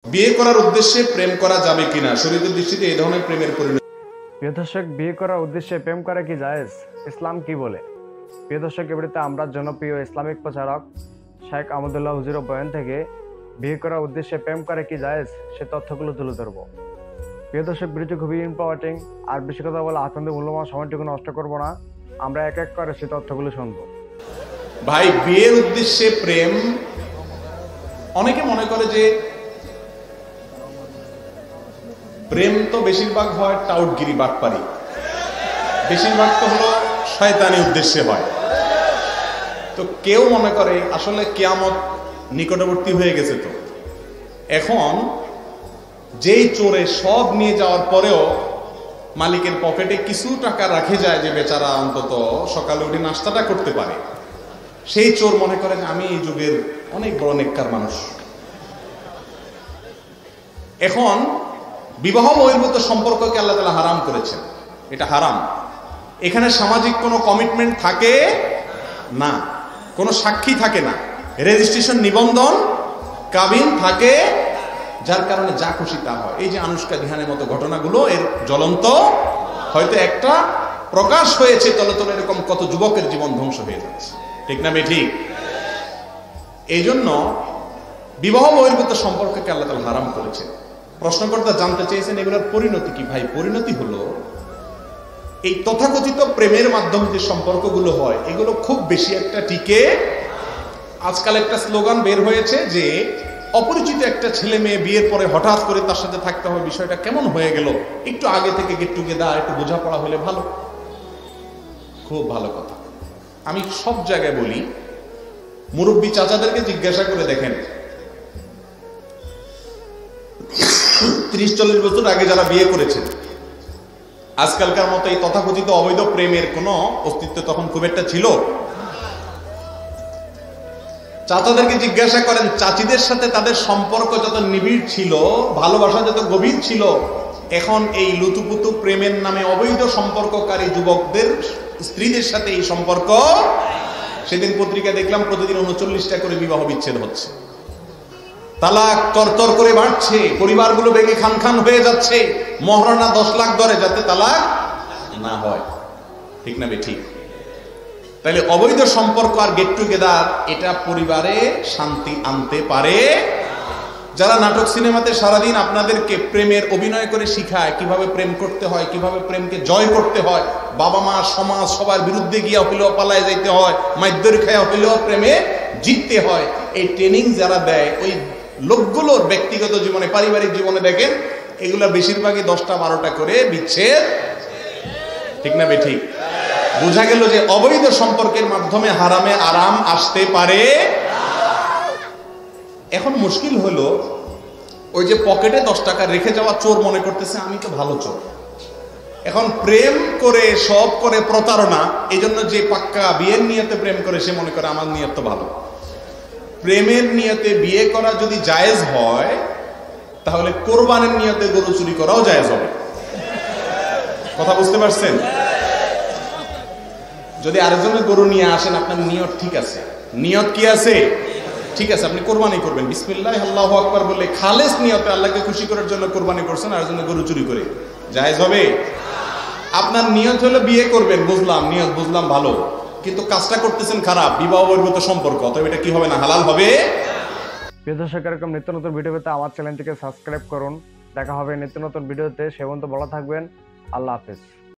বিয়ে করার উদ্দেশ্যে প্রেম করা যাবে কিনা শরীয়তের দৃষ্টিতে এই ধরনের প্রেমের পরিণতি? প্রিয় দর্শক, বিয়ে করার উদ্দেশ্যে প্রেম করা কি জায়েজ? ইসলাম কি বলে? প্রিয় দর্শক, এবারে আমরা জনপ্রিয় ইসলামিক প্রচারক শেখ আহমদুল্লাহ হুজুরের বয়ান থেকে বিয়ে করার উদ্দেশ্যে প্রেম করা কি জায়েজ সে তথ্যগুলো তুলে ধরব। প্রিয় দর্শক, ভিডিওটি খুবই ইম্পর্টেন্ট, আর বেশি কথা বলে আপনাদের মূল্যবান সময়টুকু নষ্ট করব না। আমরা এক এক করে সে তথ্যগুলো শুনব। ভাই, বিয়ের উদ্দেশ্যে প্রেম, অনেকে মনে করে যে প্রেম তো বেশিরভাগ হয় টাউটগিরি, বাটপারি, বেশিরভাগ তো হলো শয়তানি উদ্দেশ্যে হয়। তো কেউ মনে করে আসলে কিয়ামত নিকটবর্তী হয়ে গেছে, তো এখন যেই চোরে সব নিয়ে যাওয়ার পরেও মালিকের পকেটে কিছু টাকা রাখে যায় যে বেচারা অন্তত সকালে উঠে নাস্তাটা করতে পারে, সেই চোর মনে করে যে আমি এই যুগের অনেক বড় নেককার মানুষ। এখন বিবাহ বহির্ভূত সম্পর্ককে আল্লাহ তাআলা হারাম করেছেন, এটা হারাম। এখানে সামাজিক কোনো কমিটমেন্ট থাকে না, কোনো সাক্ষী থাকে না, রেজিস্ট্রেশন, নিবন্ধন, কাবিন থাকে, যার কারণে যা খুশি তা হয়। এই যে আনুষ্কা ধিহানের মতো ঘটনাগুলো এর জ্বলন্ত, হয়তো একটা প্রকাশ হয়েছে, তলে তলে এরকম কত যুবকের জীবন ধ্বংস হয়ে যাচ্ছে, ঠিক না বেঠিক? এই জন্য বিবাহ বহির্ভূত সম্পর্ককে আল্লাহ তাআলা হারাম করেছেন। প্রশ্নকর্তা জানতে চেয়েছেন এগুলোর পরিণতি কি? ভাই, পরিণতি হলো এই তথাকথিত প্রেমের মাধ্যমে যে সম্পর্কগুলো হয় এগুলো খুব বেশি একটা টিকে। আজকাল একটা স্লোগান বের হয়েছে যে অপরিচিত একটা ছেলে মেয়ে বিয়ের পরে হঠাৎ করে তার সাথে থাকতে হবে, বিষয়টা কেমন হয়ে গেল, একটু আগে থেকে গেট টুগেদার, একটু বোঝাপড়া হলে ভালো। খুব ভালো কথা। আমি সব জায়গায় বলি, মুরব্বী চাচাদেরকে জিজ্ঞাসা করে দেখেন, 30-40 বছর আগে যারা বিয়ে করেছেন, আজকালকার মতো এই তথাকথিত অবৈধ প্রেমের কোনো অস্তিত্ব তখন খুব একটা ছিল? চাচাদেরকে জিজ্ঞাসা করেন, চাচিদের সাথে তাদের সম্পর্ক যত নিবিড় ছিল, ভালোবাসা যত গভীর ছিল, এখন এই লুতুপুতু প্রেমের নামে অবৈধ সম্পর্ককারী যুবকদের স্ত্রীদের সাথে এই সম্পর্ক, সেদিন পত্রিকা দেখলাম প্রতিদিন 39টা করে বিবাহ বিচ্ছেদ হচ্ছে, তালাক তরতর করে বাড়ছে, পরিবারগুলো ভেঙে খান খান হয়ে যাচ্ছে, মহারণা 10 লাখ ধরে যাতে তালাক না হয়, ঠিক না বেঠিক? তাহলে অবৈধ সম্পর্ক আর গেট টুগেদার এটা পরিবারে শান্তি আনতে পারে? যারা নাটক সিনেমাতে সারাদিন আপনাদেরকে প্রেমের অভিনয় করে শিখায় কিভাবে প্রেম করতে হয়, কিভাবে প্রেমকে জয় করতে হয়, বাবা মা সমাজ সবার বিরুদ্ধে গিয়া হইলেও পালায় যাইতে হয়, মাইদ্যর খায়া হইলেও প্রেমে জিততে হয়, এই ট্রেনিং যারা দেয় ওই লোকগুলোর ব্যক্তিগত জীবনে, পারিবারিক জীবনে দেখেন এগুলা বেশিরভাগই 10টা-12টা করে বিচ্ছেদ, ঠিক না বেঠিক? বোঝা গেল যে অবৈধ সম্পর্কের মাধ্যমে হারামে আরাম আসতে পারে। এখন মুশকিল হলো, ওই যে পকেটে 10 টাকা রেখে যাওয়া চোর মনে করতেছে আমি তো ভালো চোর। এখন প্রেম করে সব করে প্রতারণা, এই জন্য যে পাক্কা বিয়ের নিয়তে প্রেম করে সে মনে করে আমার নিয়ত তো ভালো। প্রেমের নিয়তে বিয়ে করা যদি জায়েজ হয়, তাহলে কোরবানের নিয়তে গরু চুরি করাও জায়েজ হবে। কথা বুঝতে পারছেন? যদি আরেকজনের গরু নিয়ে আসেন, আপনার নিয়ত ঠিক আছে, নিয়ত কি আছে? ঠিক আছে, আপনি কোরবানি করবেন, বিসমিল্লাহ আল্লাহু আকবার বলে খালেস নিয়তে আল্লাহকে খুশি করার জন্য কোরবানি করছেন, আরেকজনের গরু চুরি করে, জায়েজ হবে? আপনার নিয়ত হলো বিয়ে করবেন, বুঝলাম, নিয়ত বুঝলাম ভালো, কিন্তু কাজটা করতেছেন খারাপ, বিবাহ বহির্ভূত সম্পর্ক, তবে এটা কি হবে না? হালাল হবে? প্রিয় দর্শক, এরকম নিত্য নতুন ভিডিও পেতে আমার চ্যানেলটিকে সাবস্ক্রাইব করুন। দেখা হবে নিত্য নতুন ভিডিওতে। সে পর্যন্ত ভালো থাকবেন। আল্লাহ হাফেজ।